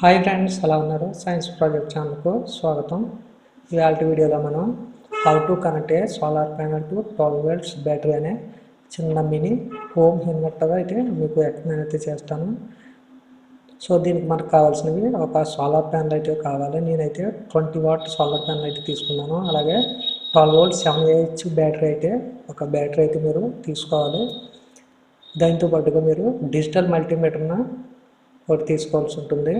Hi friends, ఎలా ఉన్నారు? Science project ఛానల్కు స్వాగతం. ఇవాళ వీడియోలో మనం how to connect a solar panel to 12 volts battery అనే చిన్న మినీ హోమ్ ఇన్వర్టర్ అయితే మీకు ఎక్స్ప్లెయిన్ అయితే చేస్తాను. సో దీనికి మనకు కావాల్సినవి ఒక సోలార్ ప్యానల్ అయితే కావాలి. నేనైతే 20 watt సోలార్ ప్యానల్ అయితే తీసుకున్నాను. అలాగే 12 volts 7Ah బ్యాటరీ అయితే ఒక బ్యాటరీ అయితే మీరు తీసుకోవాలి. దాంతో పాటుగా మీరు డిజిటల్ మల్టీమీటర్ను ఒకటి తీసుకోవాల్సి ఉంటుంది.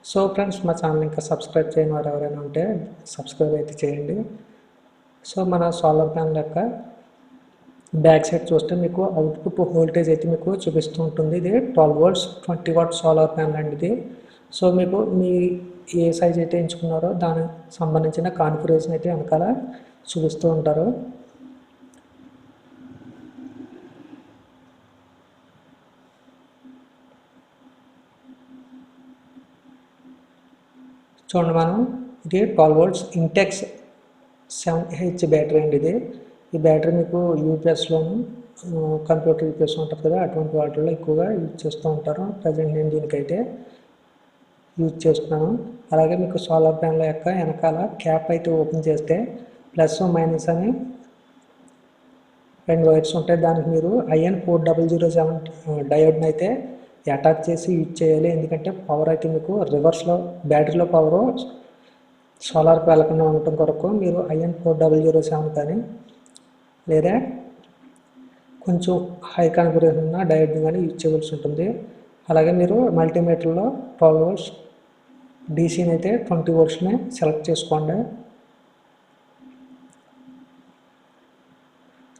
సో ఫ్రెండ్స్, మా ఛానల్ ఇంకా సబ్స్క్రైబ్ చేయని వారు ఎవరైనా ఉంటే సబ్స్క్రైబ్ అయితే చేయండి. సో మన సోలార్ ప్యానల్ యొక్క బ్యాక్ సైడ్ చూస్తే మీకు అవుట్పుట్ వోల్టేజ్ అయితే మీకు చూపిస్తూ ఉంటుంది. ఇది 12 volts 20 watt సోలార్ ప్యానల్ అండి ఇది. సో మీకు మీ ఏ సైజ్ అయితే ఎంచుకున్నారో దానికి సంబంధించిన కాన్ఫిగరేషన్ అయితే వెనకాల చూపిస్తూ ఉంటారు. చూడండి, మనం ఇది 12 volts ఇంటెక్స్ 7Ah బ్యాటరీ అండి ఇది. ఈ బ్యాటరీ మీకు యూపీఎస్లోను కంప్యూటర్ యూపీఎస్ ఉంటుంది కదా, అటువంటి వాటిల్లో ఎక్కువగా యూజ్ చేస్తూ ఉంటారు. ప్రజెంట్ నేను దీనికైతే యూజ్ చేస్తున్నాను. అలాగే మీకు సోలార్ ప్యానల్ యొక్క వెనకాల క్యాప్ అయితే ఓపెన్ చేస్తే ప్లస్ మైనస్ అని 2 వైర్స్ ఉంటాయి. దానికి మీరు IN4007 డయోడ్ని అయితే అటాచ్ చేసి యూజ్ చేయాలి. ఎందుకంటే పవర్ అయితే మీకు రివర్స్లో బ్యాటరీలో పవరు సోలార్కి వెళ్ళకుండా ఉండటం కొరకు మీరు IN4007 కానీ లేదా కొంచెం హై కాన్ఫిగరేషన్ ఉన్న డయోడ్ని కానీ యూజ్ చేయవలసి ఉంటుంది. అలాగే మీరు మల్టీమీటర్లో 12 volts డీసీని అయితే 20 voltsని సెలెక్ట్ చేసుకోండి.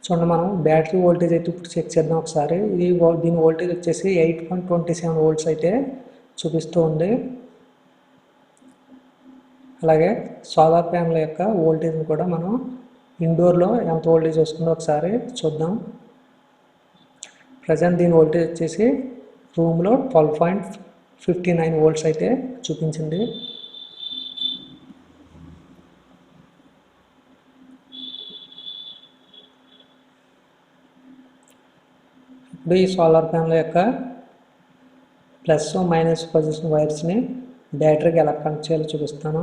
చూడండి, మనం బ్యాటరీ వోల్టేజ్ అయితే ఇప్పుడు చెక్ చేద్దాం ఒకసారి. దీని వోల్టేజ్ వచ్చేసి 8.27 volts అయితే చూపిస్తూ ఉంది. అలాగే సోలార్ ప్యానల్ యొక్క వోల్టేజ్ని కూడా మనం ఇండోర్లో ఎంత వోల్టేజ్ వస్తుందో ఒకసారి చూద్దాం. ప్రజెంట్ దీని వోల్టేజ్ వచ్చేసి రూమ్లో 12.59 volts అయితే చూపించింది. ఇప్పుడు ఈ సోలార్ ప్యానల్ యొక్క ప్లస్ మైనస్ పొజిషన్ వైర్స్ని బ్యాటరీకి ఎలా కనెక్ట్ చేయాలో చూపిస్తాను.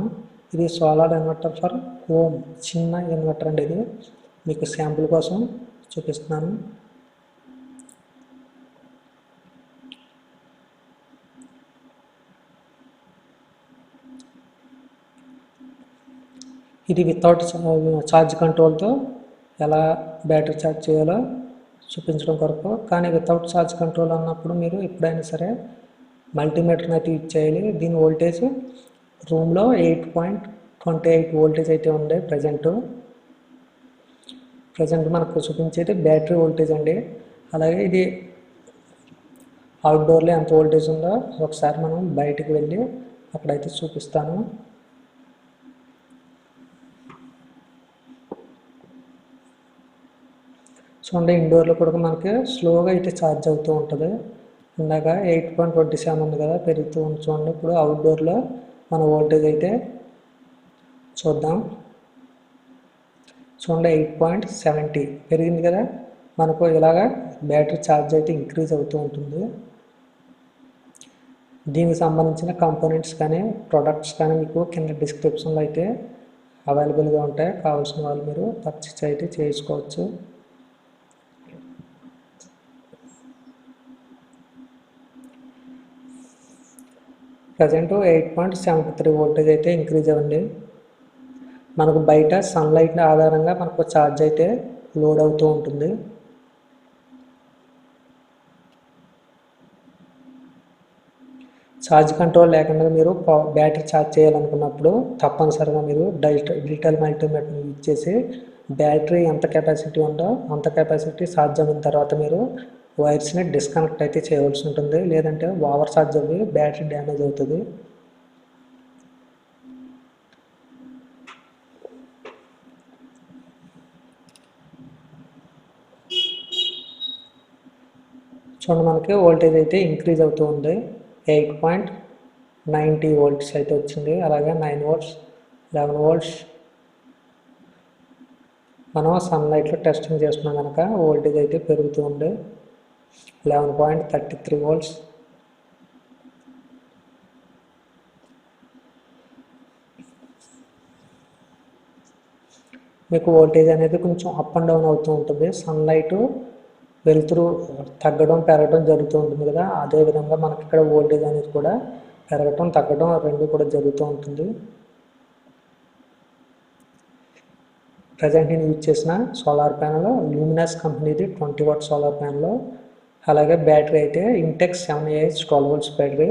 ఇది సోలార్ ఇన్వర్టర్ ఫర్ హోమ్, చిన్న ఇన్వర్టర్ అండి ఇది. మీకు శాంపుల్ కోసం చూపిస్తున్నాను. ఇది వితౌట్ ఛార్జ్ కంట్రోల్తో ఎలా బ్యాటరీ ఛార్జ్ చేయాలో చూపించడం కొరకు. కానీ వితౌట్ ఛార్జ్ కంట్రోల్ అన్నప్పుడు మీరు ఎప్పుడైనా సరే మల్టీమీటర్ని అయితే యూజ్ చేయాలి. దీని వోల్టేజ్ రూమ్లో 8.28 వోల్టేజ్ అయితే ఉంది ప్రజెంట్ మనకు చూపించేది బ్యాటరీ వోల్టేజ్ అండి. అలాగే ఇది అవుట్డోర్లో ఎంత వోల్టేజ్ ఉందో ఒకసారి మనం బయటికి వెళ్ళి అక్కడైతే చూపిస్తాను. చూడండి, ఇండోర్లో కూడా మనకి స్లోగా అయితే ఛార్జ్ అవుతూ ఉంటుంది. ఇందాక 8.27 ఉంది కదా, పెరుగుతూ ఉంది. చూడండి, ఇప్పుడు అవుట్డోర్లో మన వోల్టేజ్ అయితే చూద్దాం. చూడండి, 8.70 పెరిగింది కదా. మనకు ఇలాగా బ్యాటరీ ఛార్జ్ అయితే ఇంక్రీజ్ అవుతూ ఉంటుంది. దీనికి సంబంధించిన కంపోనెంట్స్ కానీ ప్రొడక్ట్స్ కానీ మీకు కింద డిస్క్రిప్షన్లో అయితే అవైలబుల్గా ఉంటాయి. కావాల్సిన వాళ్ళు మీరు పర్చేస్ అయితే చేసుకోవచ్చు. ప్రజెంట్ 8.73 వోల్టేజ్ అయితే ఇంక్రీజ్ అవ్వండి. మనకు బయట సన్లైట్ ఆధారంగా మనకు ఛార్జ్ అయితే లోడ్ అవుతూ ఉంటుంది. ఛార్జ్ కంట్రోల్ లేకుండా మీరు బ్యాటరీ ఛార్జ్ చేయాలనుకున్నప్పుడు తప్పనిసరిగా మీరు డిజిటల్ మల్టీమీటర్ని యూజ్ చేసి బ్యాటరీ ఎంత కెపాసిటీ ఉందో అంత కెపాసిటీ ఛార్జ్ అయిన తర్వాత మీరు వైర్స్ని డిస్కనెక్ట్ అయితే చేయవలసి ఉంటుంది. లేదంటే ఓవర్ ఛార్జ్ అవ్వి బ్యాటరీ డ్యామేజ్ అవుతుంది. చూడండి, మనకి వోల్టేజ్ అయితే ఇంక్రీజ్ అవుతూ ఉంది. 8.90 volts అయితే వచ్చింది. అలాగే 9 volts 11 volts మనం సన్లైట్లో టెస్టింగ్ చేస్తున్నాం కనుక వోల్టేజ్ అయితే పెరుగుతూ ఉంది. 11.33 volts మీకు వోల్టేజ్ అనేది కొంచెం అప్ అండ్ డౌన్ అవుతూ ఉంటుంది. సన్లైట్ వెలుతురు తగ్గడం పెరగడం జరుగుతూ ఉంటుంది కదా, అదేవిధంగా మనకి ఇక్కడ వోల్టేజ్ అనేది కూడా పెరగటం తగ్గడం రెండు కూడా జరుగుతూ ఉంటుంది. ప్రజెంట్ నేను యూజ్ చేసిన సోలార్ ప్యానల్ లూమినస్ కంపెనీది 20 వాట్ సోలార్ ప్యానల్. అలాగే బ్యాటరీ అయితే Intex 7AH 12 volts battery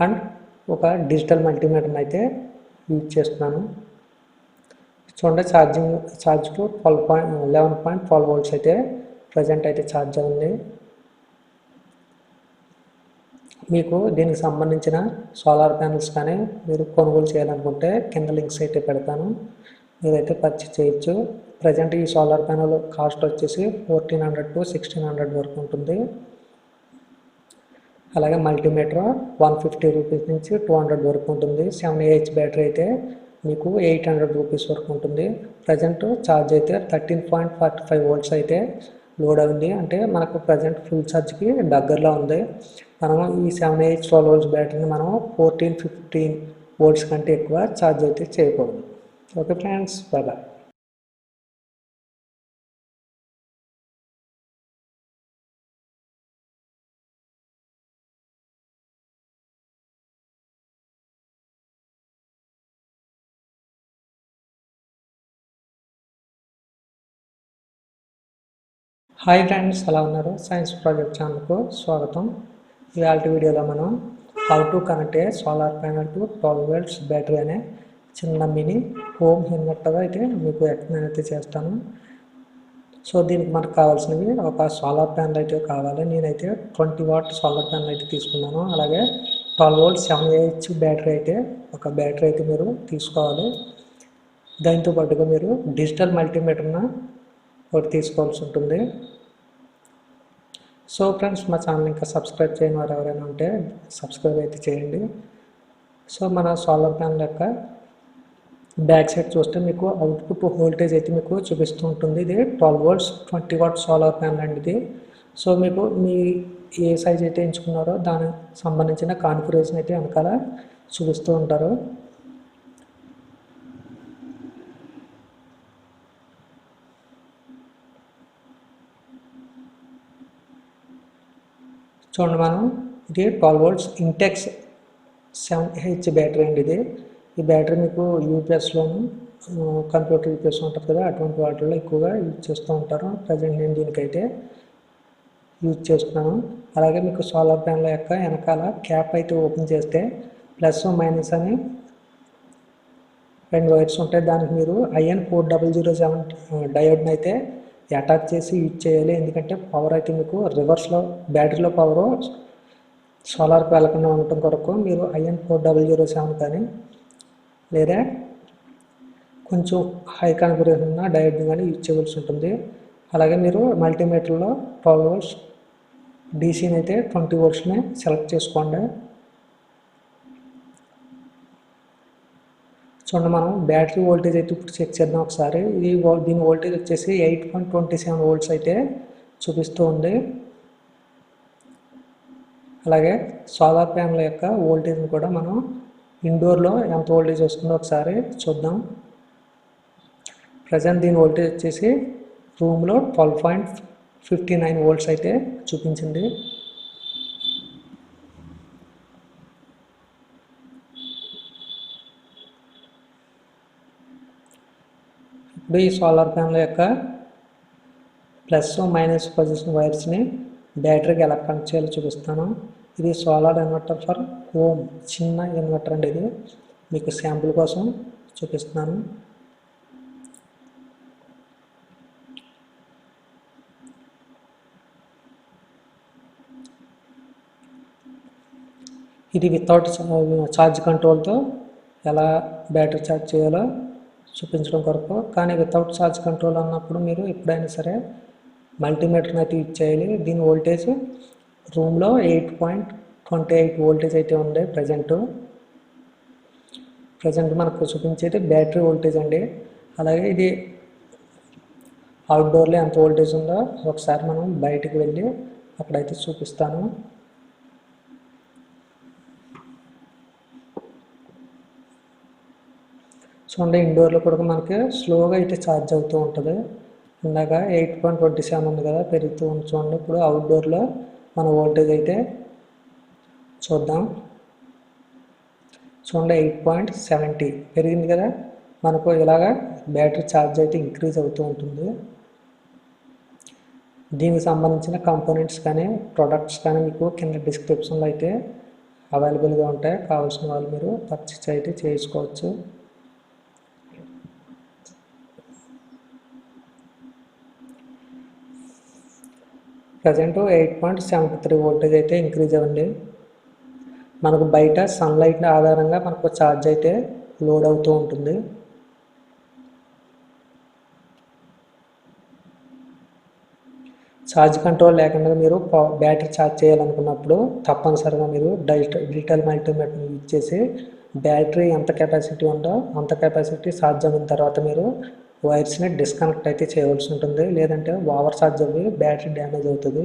and ఒక డిజిటల్ మల్టీమీటర్ని అయితే యూజ్ చేస్తున్నాను. చూడండి ఛార్జ్ టు 11.12 వోల్ట్స్ అయితే ప్రజెంట్ అయితే ఛార్జ్ ఉంది. మీకు దీనికి సంబంధించిన సోలార్ ప్యానల్స్ కానీ మీరు కొనుగోలు చేయాలనుకుంటే కింద లింక్స్ అయితే పెడతాను, మీరైతే పర్చేస్ చేయొచ్చు. ప్రజెంట్ ఈ సోలార్ ప్యానల్ కాస్ట్ వచ్చేసి 1400 to 1600 వరకు ఉంటుంది. అలాగే మల్టీమీటర్ 150 రూపీస్ నుంచి 200 వరకు ఉంటుంది. 7AH బ్యాటరీ అయితే మీకు 800 రూపీస్ వరకు ఉంటుంది. ప్రజెంట్ ఛార్జ్ అయితే 13.45 వోల్ట్స్ అయితే లోడ్ అయింది, అంటే మనకు ప్రజెంట్ ఫుల్ ఛార్జ్కి దగ్గరలో ఉంది. మనము ఈ 7AH 12 వోల్ట్స్ బ్యాటరీని మనం 14-15 వోల్ట్స్ కంటే ఎక్కువ ఛార్జ్ అయితే చేయకూడదు. Okay friends, bye bye. Hi friends, ఎలా ఉన్నారు? సైన్స్ ప్రాజెక్ట్ ఛానల్కు స్వాగతం. ఇవాళ వీడియోలో మనం how to connect a solar panel to 12 volts battery అనే చిన్న మినీ హోమ్ ఇన్వర్టర్గా అయితే మీకు ఎక్స్ప్లెయిన్ అయితే చేస్తాను. సో దీనికి మనకు కావాల్సినవి ఒక సోలార్ ప్యానల్ అయితే కావాలి. నేనైతే 20 వాట్ సోలార్ ప్యానల్ అయితే తీసుకున్నాను. అలాగే 12 వోల్ట్ 7AH బ్యాటరీ అయితే ఒక బ్యాటరీ అయితే మీరు తీసుకోవాలి. దాంతో పాటుగా మీరు డిజిటల్ మల్టీమీటర్ను ఒకటి తీసుకోవాల్సి ఉంటుంది. సో ఫ్రెండ్స్, మా ఛానల్ ఇంకా సబ్స్క్రైబ్ చేయని వారు ఎవరైనా ఉంటే సబ్స్క్రైబ్ అయితే చేయండి. సో మన సోలార్ ప్యానల్ యొక్క బ్యాక్ సైడ్ చూస్తే మీకు అవుట్పుట్ వోల్టేజ్ అయితే మీకు చూపిస్తూ ఉంటుంది. ఇది 12 వోల్ట్స్ 20 వాట్ సోలార్ ప్యానల్ అండి ఇది. సో మీకు మీ ఏ సైజ్ అయితే ఎంచుకున్నారో దానికి సంబంధించిన కాన్ఫిగరేషన్ అయితే వెనకాల చూపిస్తూ ఉంటారు. చూడండి, మనం ఇది 12 వోల్ట్స్ ఇంటెక్స్ 7AH బ్యాటరీ అండి ఇది. ఈ బ్యాటరీ మీకు యూపీఎస్లోను కంప్యూటర్ యూపీఎస్ ఉంటుంది కదా, అటువంటి వాటిల్లో ఎక్కువగా యూజ్ చేస్తూ ఉంటారు. ప్రజెంట్ నేను దీనికైతే యూజ్ చేస్తున్నాను. అలాగే మీకు సోలార్ ప్యానల్ యొక్క వెనకాల క్యాప్ అయితే ఓపెన్ చేస్తే ప్లస్ మైనస్ అని 2 వైర్స్ ఉంటాయి. దానికి మీరు IN4007 డయోడ్ని అయితే అటాచ్ చేసి యూజ్ చేయాలి. ఎందుకంటే పవర్ అయితే మీకు రివర్స్లో బ్యాటరీలో పవర్ సోలార్కి వెళ్ళకుండా ఉండటం కొరకు మీరు IN4007 కానీ లేదా కొంచెం హై కాన్ఫిగరేషన్ ఉన్న డయోడ్ని కానీ యూజ్ చేయవలసి ఉంటుంది. అలాగే మీరు మల్టీమీటర్లో 12 వోల్ట్స్ డీసీని అయితే 20 వోల్ట్స్ని సెలెక్ట్ చేసుకోండి. చూడండి, మనం బ్యాటరీ వోల్టేజ్ అయితే ఇప్పుడు చెక్ చేద్దాం ఒకసారి. దీని వోల్టేజ్ వచ్చేసి 8.27 వోల్ట్స్ అయితే చూపిస్తూ ఉంది. అలాగే సోలార్ ప్యానల్ యొక్క వోల్టేజ్ని కూడా మనం ఇండోర్లో ఎంత వోల్టేజ్ వస్తుందో ఒకసారి చూద్దాం. ప్రజెంట్ దీని వోల్టేజ్ వచ్చేసి రూమ్లో 12.59 వోల్ట్స్ అయితే చూపించింది. ఇప్పుడు ఈ సోలార్ ప్యానల్ యొక్క ప్లస్ మైనస్ పొజిషన్ వైర్స్ని బ్యాటరీకి ఎలా కనెక్ట్ చేయాలో చూపిస్తాను. ఇది సోలార్ ఇన్వర్టర్ ఫర్ హోమ్, చిన్న ఇన్వర్టర్ అండి ఇది. మీకు శాంపుల్ కోసం చూపిస్తున్నాను. ఇది వితౌట్ ఛార్జ్ కంట్రోల్తో ఎలా బ్యాటరీ ఛార్జ్ చేయాలో చూపించడం కొరకు. కానీ వితౌట్ ఛార్జ్ కంట్రోల్ అన్నప్పుడు మీరు ఎప్పుడైనా సరే మల్టీమీటర్ని అయితే యూజ్ చేయాలి. దీని వోల్టేజ్ రూమ్లో 8.28 వోల్టేజ్ అయితే ఉంది ప్రజెంట్ మనకు చూపించేది బ్యాటరీ వోల్టేజ్ అండి. అలాగే ఇది అవుట్డోర్లో ఎంత వోల్టేజ్ ఉందో ఒకసారి మనం బయటికి వెళ్ళి అక్కడైతే చూపిస్తాను. చూడండి ఇండోర్లో కూడా మనకి స్లోగా అయితే ఛార్జ్ అవుతూ ఉంటుంది. ఇందాక 8.27 ఉంది కదా, పెరుగుతూ ఉంది చూడండి. ఇప్పుడు అవుట్డోర్లో మన వోల్టేజ్ అయితే చూద్దాం. చూడండి 8.70 పెరిగింది కదా. మనకు ఇలాగా బ్యాటరీ ఛార్జ్ అయితే ఇంక్రీజ్ అవుతూ ఉంటుంది. దీనికి సంబంధించిన కాంపోనెంట్స్ కానీ ప్రొడక్ట్స్ కానీ మీకు కింద డిస్క్రిప్షన్లో అయితే అవైలబుల్గా ఉంటాయి. కావాల్సిన వాళ్ళు మీరు పర్చేస్ అయితే చేసుకోవచ్చు. ప్రజెంట్ 8.73 వోల్టేజ్ అయితే ఇంక్రీజ్ అవ్వండి. మనకు బయట సన్లైట్ ఆధారంగా మనకు ఛార్జ్ అయితే లోడ్ అవుతూ ఉంటుంది. ఛార్జ్ కంట్రోల్ లేకుండా మీరు బ్యాటరీ ఛార్జ్ చేయాలనుకున్నప్పుడు తప్పనిసరిగా మీరు డిజిటల్ మల్టీమీటర్ని యూజ్ చేసి బ్యాటరీ ఎంత కెపాసిటీ ఉందో అంత కెపాసిటీ ఛార్జ్ అయిన తర్వాత మీరు వైర్స్ని డిస్కనెక్ట్ అయితే చేయవలసి ఉంటుంది. లేదంటే ఓవర్ ఛార్జ్ అవ్వి బ్యాటరీ డ్యామేజ్ అవుతుంది.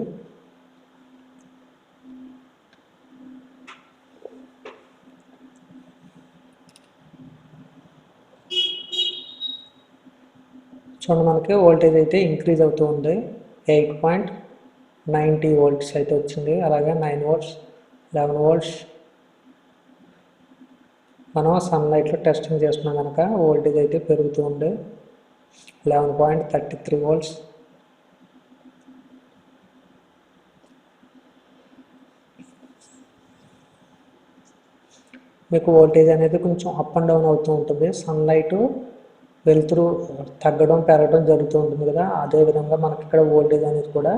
చూడండి మనకి వోల్టేజ్ అయితే ఇంక్రీజ్ అవుతూ ఉంది. 8.90 వోల్ట్స్ అయితే వచ్చింది. అలాగే 9 వోల్ట్స్, 11 వోల్ట్స్. మనం సన్లైట్లో టెస్టింగ్ చేస్తున్నాం కనుక వోల్టేజ్ అయితే పెరుగుతూ ఉంది. 11.33 వోల్ట్స్. మీకు వోల్టేజ్ అనేది కొంచెం అప్ అండ్ డౌన్ అవుతూ ఉంటుంది. సన్లైట్ వెలుతురు తగ్గడం పెరగడం జరుగుతూ ఉంటుంది కదా, అదేవిధంగా మనకి ఇక్కడ వోల్టేజ్ అనేది కూడా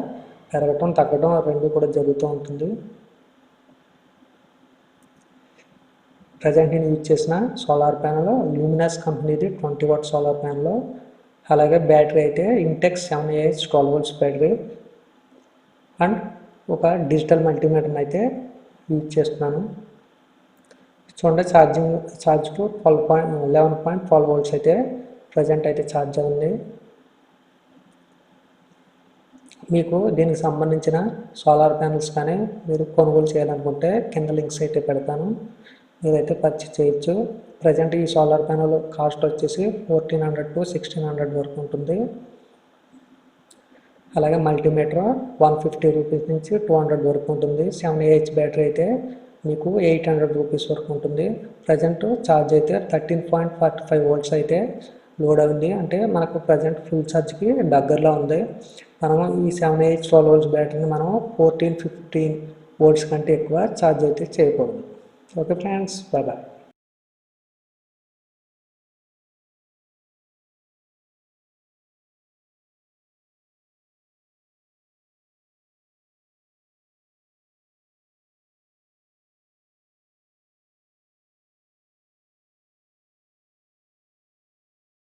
పెరగటం తగ్గడం రెండు కూడా జరుగుతూ ఉంటుంది. ప్రజెంట్ నేను యూజ్ చేసిన సోలార్ ప్యానల్ లూమినస్ కంపెనీది 20 వాట్ సోలార్ ప్యానల్. అలాగే బ్యాటరీ అయితే Intex 7Ah 12 volts battery and ఒక డిజిటల్ మల్టీమీటర్ని అయితే యూజ్ చేస్తున్నాను. చూడండి ఛార్జ్కు 11.12 వోల్ట్స్ అయితే ప్రజెంట్ అయితే ఛార్జ్ ఉంది. మీకు దీనికి సంబంధించిన సోలార్ ప్యానల్స్ కానీ మీరు కొనుగోలు చేయాలనుకుంటే కింద లింక్స్ అయితే పెడతాను, మీరైతే పర్చేస్ చేయొచ్చు. ప్రజెంట్ ఈ సోలార్ ప్యానల్ కాస్ట్ వచ్చేసి 1400 to 1600 వరకు ఉంటుంది. అలాగే మల్టీమీటర్ 150 రూపీస్ నుంచి 200 వరకు ఉంటుంది. 7Ah బ్యాటరీ అయితే మీకు 800 రూపీస్ వరకు ఉంటుంది. ప్రజెంట్ ఛార్జ్ అయితే 13.45 వోల్ట్స్ అయితే లోడ్ అయింది. అంటే మనకు ప్రజెంట్ ఫుల్ ఛార్జ్కి దగ్గరలో ఉంది. మనము ఈ 7Ah 12 వోల్ట్స్ బ్యాటరీని మనం 14-15 వోల్ట్స్ కంటే ఎక్కువ ఛార్జ్ అయితే చేయకూడదు. Okay friends, bye bye.